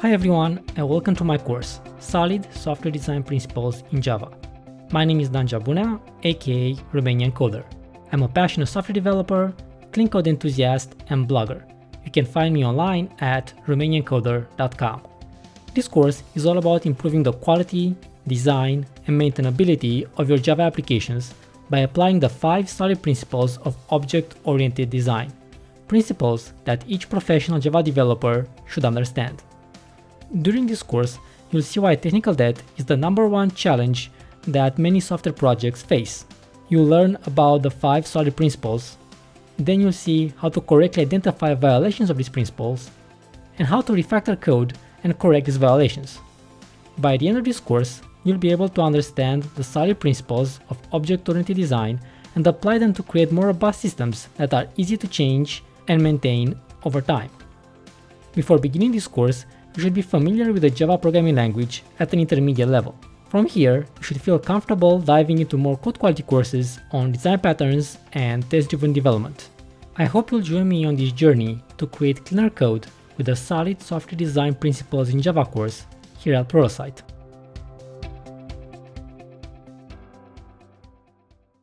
Hi everyone, and welcome to my course, Solid Software Design Principles in Java. My name is Dan Geabunea, aka Romanian Coder. I'm a passionate software developer, clean code enthusiast, and blogger. You can find me online at romaniancoder.com. This course is all about improving the quality, design, and maintainability of your Java applications by applying the 5 solid principles of object-oriented design, principles that each professional Java developer should understand. During this course, you'll see why technical debt is the #1 challenge that many software projects face. You'll learn about the 5 solid principles, then you'll see how to correctly identify violations of these principles, and how to refactor code and correct these violations. By the end of this course, you'll be able to understand the solid principles of object-oriented design and apply them to create more robust systems that are easy to change and maintain over time. Before beginning this course, you should be familiar with the Java programming language at an intermediate level. From here, you should feel comfortable diving into more code quality courses on design patterns and test-driven development. I hope you'll join me on this journey to create cleaner code with the solid software design principles in Java course here at Pluralsight.